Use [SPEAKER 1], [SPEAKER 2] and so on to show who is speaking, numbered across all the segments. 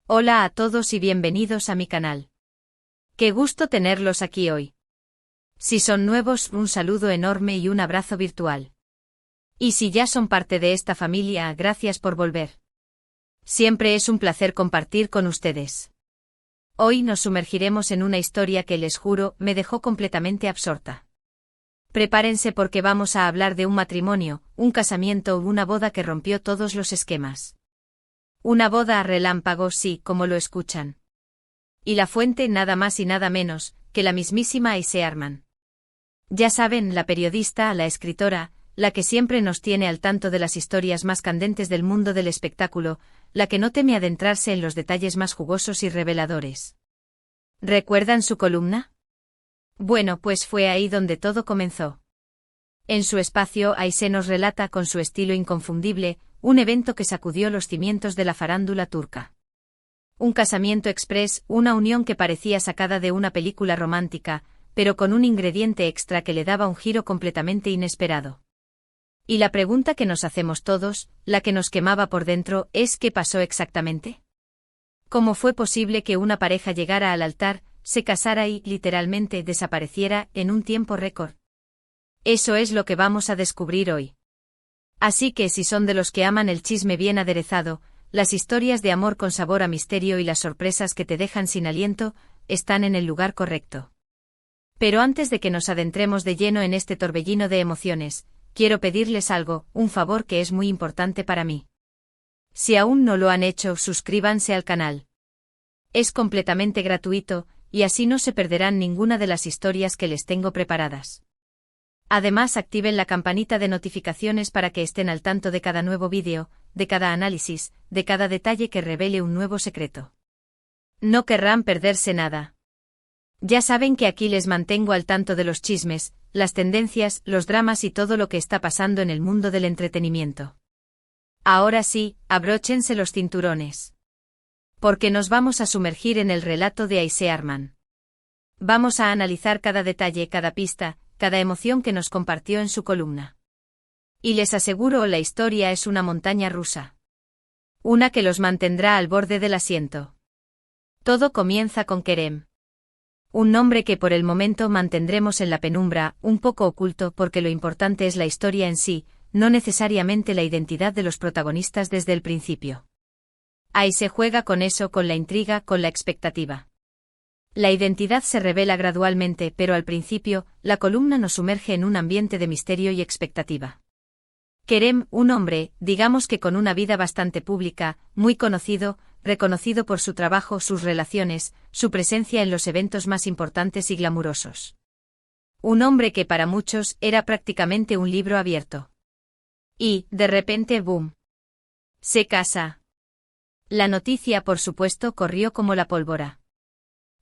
[SPEAKER 1] Hola a todos y bienvenidos a mi canal. Qué gusto tenerlos aquí hoy. Si son nuevos, un saludo enorme y un abrazo virtual. Y si ya son parte de esta familia, gracias por volver. Siempre es un placer compartir con ustedes. Hoy nos sumergiremos en una historia que, les juro, me dejó completamente absorta. Prepárense porque vamos a hablar de un matrimonio, un casamiento o una boda que rompió todos los esquemas. Una boda a relámpago, sí, como lo escuchan. Y la fuente nada más y nada menos que la mismísima Aisée Arman. Ya saben, la periodista, la escritora, la que siempre nos tiene al tanto de las historias más candentes del mundo del espectáculo, la que no teme adentrarse en los detalles más jugosos y reveladores. ¿Recuerdan su columna? Bueno, pues fue ahí donde todo comenzó. En su espacio, Aisée nos relata con su estilo inconfundible un evento que sacudió los cimientos de la farándula turca. Un casamiento express, una unión que parecía sacada de una película romántica, pero con un ingrediente extra que le daba un giro completamente inesperado. Y la pregunta que nos hacemos todos, la que nos quemaba por dentro, es ¿qué pasó exactamente? ¿Cómo fue posible que una pareja llegara al altar, se casara y, literalmente, desapareciera en un tiempo récord? Eso es lo que vamos a descubrir hoy. Así que si son de los que aman el chisme bien aderezado, las historias de amor con sabor a misterio y las sorpresas que te dejan sin aliento, están en el lugar correcto. Pero antes de que nos adentremos de lleno en este torbellino de emociones, quiero pedirles algo, un favor que es muy importante para mí. Si aún no lo han hecho, suscríbanse al canal. Es completamente gratuito, y así no se perderán ninguna de las historias que les tengo preparadas. Además, activen la campanita de notificaciones para que estén al tanto de cada nuevo vídeo, de cada análisis, de cada detalle que revele un nuevo secreto. No querrán perderse nada. Ya saben que aquí les mantengo al tanto de los chismes, las tendencias, los dramas y todo lo que está pasando en el mundo del entretenimiento. Ahora sí, abróchense los cinturones. Porque nos vamos a sumergir en el relato de Aisée Arman. Vamos a analizar cada detalle, cada pista, cada emoción que nos compartió en su columna. Y les aseguro, la historia es una montaña rusa. Una que los mantendrá al borde del asiento. Todo comienza con Kerem. Un nombre que por el momento mantendremos en la penumbra, un poco oculto porque lo importante es la historia en sí, no necesariamente la identidad de los protagonistas desde el principio. Ahí se juega con eso, con la intriga, con la expectativa. La identidad se revela gradualmente, pero al principio, la columna nos sumerge en un ambiente de misterio y expectativa. Kerem, un hombre, digamos que con una vida bastante pública, muy conocido, reconocido por su trabajo, sus relaciones, su presencia en los eventos más importantes y glamurosos. Un hombre que para muchos era prácticamente un libro abierto. Y, de repente, ¡boom! Se casa. La noticia, por supuesto, corrió como la pólvora.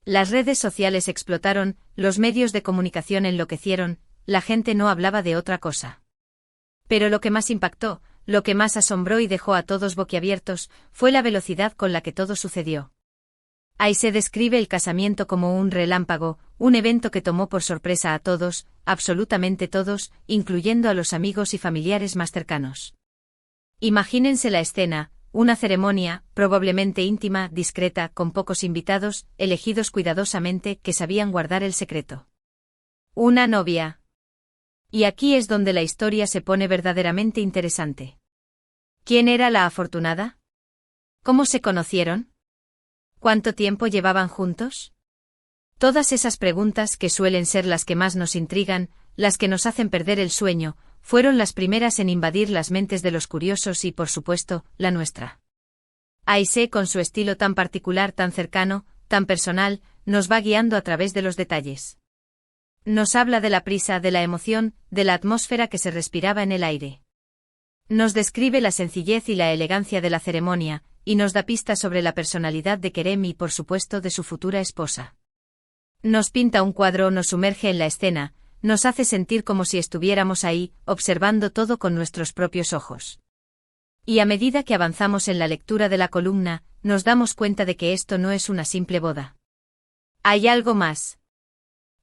[SPEAKER 1] Las redes sociales explotaron, los medios de comunicación enloquecieron, la gente no hablaba de otra cosa. Pero lo que más impactó, lo que más asombró y dejó a todos boquiabiertos, fue la velocidad con la que todo sucedió. Ahí se describe el casamiento como un relámpago, un evento que tomó por sorpresa a todos, absolutamente todos, incluyendo a los amigos y familiares más cercanos. Imagínense la escena. Una ceremonia, probablemente íntima, discreta, con pocos invitados, elegidos cuidadosamente, que sabían guardar el secreto. Una novia. Y aquí es donde la historia se pone verdaderamente interesante. ¿Quién era la afortunada? ¿Cómo se conocieron? ¿Cuánto tiempo llevaban juntos? Todas esas preguntas, que suelen ser las que más nos intrigan, las que nos hacen perder el sueño, fueron las primeras en invadir las mentes de los curiosos y, por supuesto, la nuestra. Aisée, con su estilo tan particular, tan cercano, tan personal, nos va guiando a través de los detalles. Nos habla de la prisa, de la emoción, de la atmósfera que se respiraba en el aire. Nos describe la sencillez y la elegancia de la ceremonia, y nos da pistas sobre la personalidad de Kerem y, por supuesto, de su futura esposa. Nos pinta un cuadro, nos sumerge en la escena, nos hace sentir como si estuviéramos ahí, observando todo con nuestros propios ojos. Y a medida que avanzamos en la lectura de la columna, nos damos cuenta de que esto no es una simple boda. Hay algo más.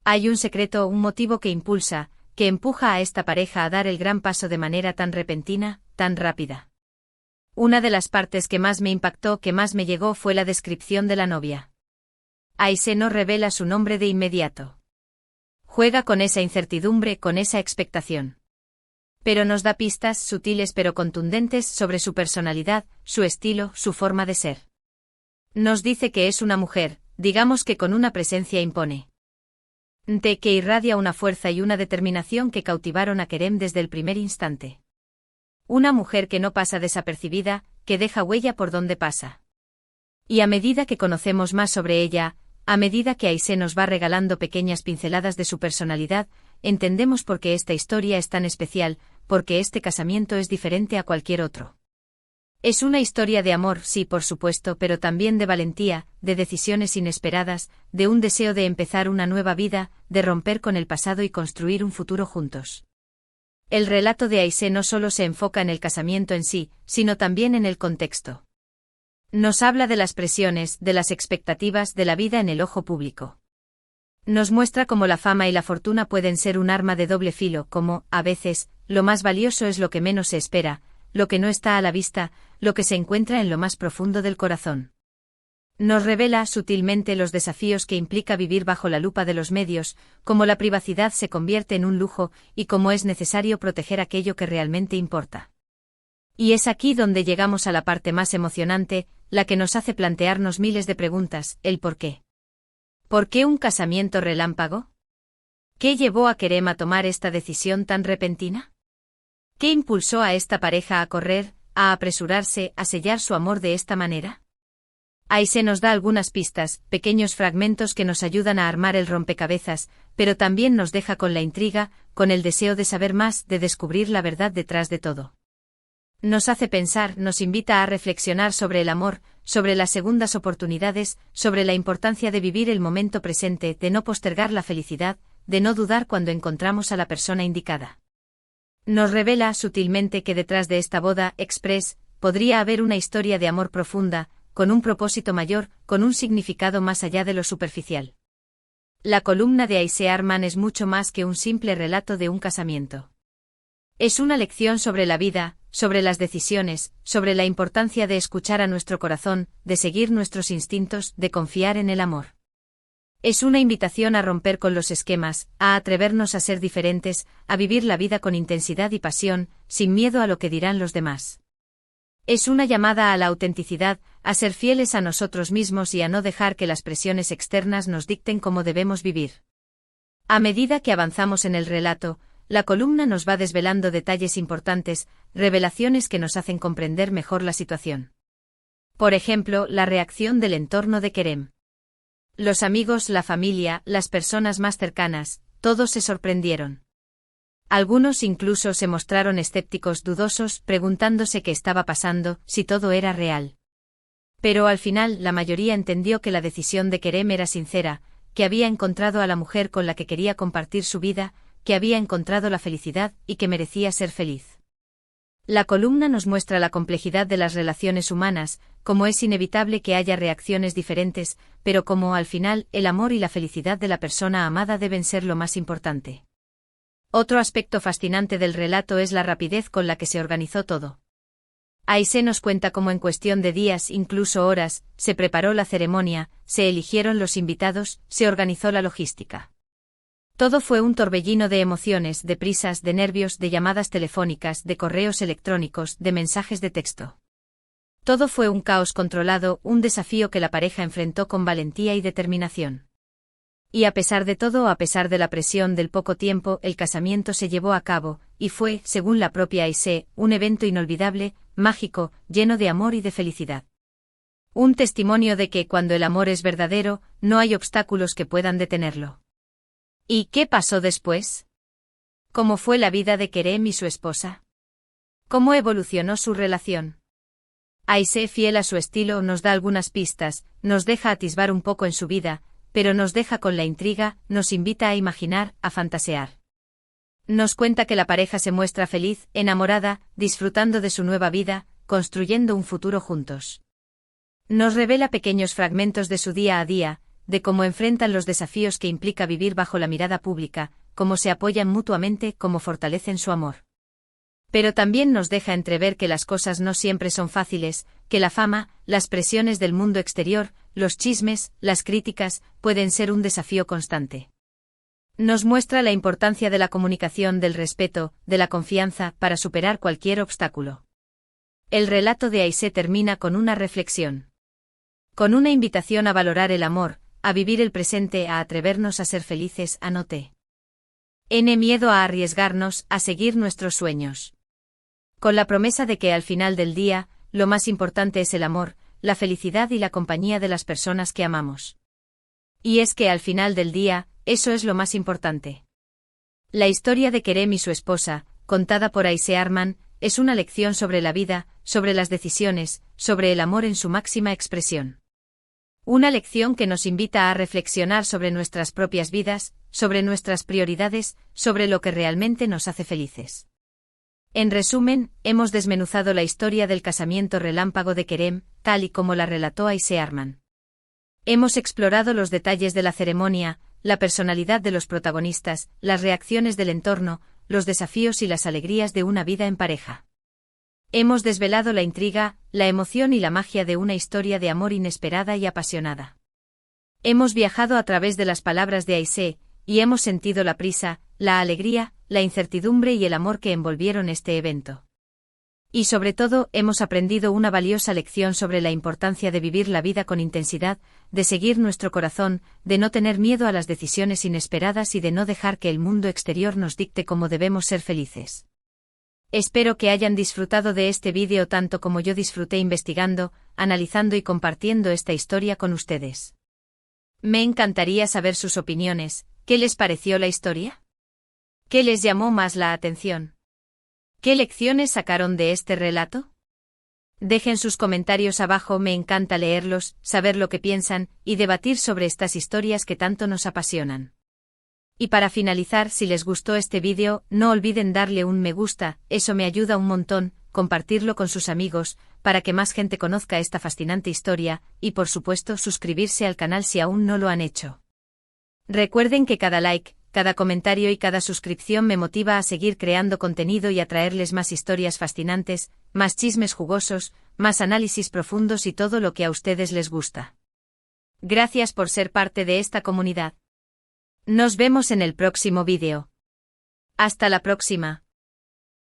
[SPEAKER 1] Hay un secreto, un motivo que impulsa, que empuja a esta pareja a dar el gran paso de manera tan repentina, tan rápida. Una de las partes que más me impactó, que más me llegó, fue la descripción de la novia. Aisee no revela su nombre de inmediato. Juega con esa incertidumbre, con esa expectación. Pero nos da pistas sutiles pero contundentes sobre su personalidad, su estilo, su forma de ser. Nos dice que es una mujer, digamos que con una presencia imponente, que irradia una fuerza y una determinación que cautivaron a Kerem desde el primer instante. Una mujer que no pasa desapercibida, que deja huella por donde pasa. Y a medida que conocemos más sobre ella, a medida que Aisee nos va regalando pequeñas pinceladas de su personalidad, entendemos por qué esta historia es tan especial, porque este casamiento es diferente a cualquier otro. Es una historia de amor, sí, por supuesto, pero también de valentía, de decisiones inesperadas, de un deseo de empezar una nueva vida, de romper con el pasado y construir un futuro juntos. El relato de Aisee no solo se enfoca en el casamiento en sí, sino también en el contexto. Nos habla de las presiones, de las expectativas, de la vida en el ojo público. Nos muestra cómo la fama y la fortuna pueden ser un arma de doble filo, cómo, a veces, lo más valioso es lo que menos se espera, lo que no está a la vista, lo que se encuentra en lo más profundo del corazón. Nos revela sutilmente los desafíos que implica vivir bajo la lupa de los medios, cómo la privacidad se convierte en un lujo y cómo es necesario proteger aquello que realmente importa. Y es aquí donde llegamos a la parte más emocionante, la que nos hace plantearnos miles de preguntas, el por qué. ¿Por qué un casamiento relámpago? ¿Qué llevó a Kerem a tomar esta decisión tan repentina? ¿Qué impulsó a esta pareja a correr, a apresurarse, a sellar su amor de esta manera? Aisee nos da algunas pistas, pequeños fragmentos que nos ayudan a armar el rompecabezas, pero también nos deja con la intriga, con el deseo de saber más, de descubrir la verdad detrás de todo. Nos hace pensar, nos invita a reflexionar sobre el amor, sobre las segundas oportunidades, sobre la importancia de vivir el momento presente, de no postergar la felicidad, de no dudar cuando encontramos a la persona indicada. Nos revela sutilmente que detrás de esta boda express podría haber una historia de amor profunda, con un propósito mayor, con un significado más allá de lo superficial. La columna de Aisee Arman es mucho más que un simple relato de un casamiento. Es una lección sobre la vida, sobre las decisiones, sobre la importancia de escuchar a nuestro corazón, de seguir nuestros instintos, de confiar en el amor. Es una invitación a romper con los esquemas, a atrevernos a ser diferentes, a vivir la vida con intensidad y pasión, sin miedo a lo que dirán los demás. Es una llamada a la autenticidad, a ser fieles a nosotros mismos y a no dejar que las presiones externas nos dicten cómo debemos vivir. A medida que avanzamos en el relato, la columna nos va desvelando detalles importantes, revelaciones que nos hacen comprender mejor la situación. Por ejemplo, la reacción del entorno de Kerem. Los amigos, la familia, las personas más cercanas, todos se sorprendieron. Algunos incluso se mostraron escépticos, dudosos, preguntándose qué estaba pasando, si todo era real. Pero al final la mayoría entendió que la decisión de Kerem era sincera, que había encontrado a la mujer con la que quería compartir su vida, que había encontrado la felicidad y que merecía ser feliz. La columna nos muestra la complejidad de las relaciones humanas, cómo es inevitable que haya reacciones diferentes, pero cómo al final el amor y la felicidad de la persona amada deben ser lo más importante. Otro aspecto fascinante del relato es la rapidez con la que se organizó todo. Aisee nos cuenta cómo en cuestión de días, incluso horas, se preparó la ceremonia, se eligieron los invitados, se organizó la logística. Todo fue un torbellino de emociones, de prisas, de nervios, de llamadas telefónicas, de correos electrónicos, de mensajes de texto. Todo fue un caos controlado, un desafío que la pareja enfrentó con valentía y determinación. Y a pesar de todo, a pesar de la presión del poco tiempo, el casamiento se llevó a cabo, y fue, según la propia Aisee, un evento inolvidable, mágico, lleno de amor y de felicidad. Un testimonio de que, cuando el amor es verdadero, no hay obstáculos que puedan detenerlo. ¿Y qué pasó después? ¿Cómo fue la vida de Kerem y su esposa? ¿Cómo evolucionó su relación? Aisee, fiel a su estilo, nos da algunas pistas, nos deja atisbar un poco en su vida, pero nos deja con la intriga, nos invita a imaginar, a fantasear. Nos cuenta que la pareja se muestra feliz, enamorada, disfrutando de su nueva vida, construyendo un futuro juntos. Nos revela pequeños fragmentos de su día a día, de cómo enfrentan los desafíos que implica vivir bajo la mirada pública, cómo se apoyan mutuamente, cómo fortalecen su amor. Pero también nos deja entrever que las cosas no siempre son fáciles, que la fama, las presiones del mundo exterior, los chismes, las críticas, pueden ser un desafío constante. Nos muestra la importancia de la comunicación, del respeto, de la confianza, para superar cualquier obstáculo. El relato de Aisé termina con una reflexión. Con una invitación a valorar el amor, a vivir el presente, a atrevernos a ser felices, a no tener miedo a arriesgarnos, a seguir nuestros sueños. Con la promesa de que al final del día, lo más importante es el amor, la felicidad y la compañía de las personas que amamos. Y es que al final del día, eso es lo más importante. La historia de Kerem y su esposa, contada por Aisé Arman, es una lección sobre la vida, sobre las decisiones, sobre el amor en su máxima expresión. Una lección que nos invita a reflexionar sobre nuestras propias vidas, sobre nuestras prioridades, sobre lo que realmente nos hace felices. En resumen, hemos desmenuzado la historia del casamiento relámpago de Kerem, tal y como la relató Aisé Arman. Hemos explorado los detalles de la ceremonia, la personalidad de los protagonistas, las reacciones del entorno, los desafíos y las alegrías de una vida en pareja. Hemos desvelado la intriga, la emoción y la magia de una historia de amor inesperada y apasionada. Hemos viajado a través de las palabras de Aisé, y hemos sentido la prisa, la alegría, la incertidumbre y el amor que envolvieron este evento. Y sobre todo, hemos aprendido una valiosa lección sobre la importancia de vivir la vida con intensidad, de seguir nuestro corazón, de no tener miedo a las decisiones inesperadas y de no dejar que el mundo exterior nos dicte cómo debemos ser felices. Espero que hayan disfrutado de este vídeo tanto como yo disfruté investigando, analizando y compartiendo esta historia con ustedes. Me encantaría saber sus opiniones. ¿Qué les pareció la historia? ¿Qué les llamó más la atención? ¿Qué lecciones sacaron de este relato? Dejen sus comentarios abajo, me encanta leerlos, saber lo que piensan, y debatir sobre estas historias que tanto nos apasionan. Y para finalizar, si les gustó este vídeo, no olviden darle un me gusta, eso me ayuda un montón, compartirlo con sus amigos, para que más gente conozca esta fascinante historia, y por supuesto suscribirse al canal si aún no lo han hecho. Recuerden que cada like, cada comentario y cada suscripción me motiva a seguir creando contenido y a traerles más historias fascinantes, más chismes jugosos, más análisis profundos y todo lo que a ustedes les gusta. Gracias por ser parte de esta comunidad. Nos vemos en el próximo vídeo. Hasta la próxima.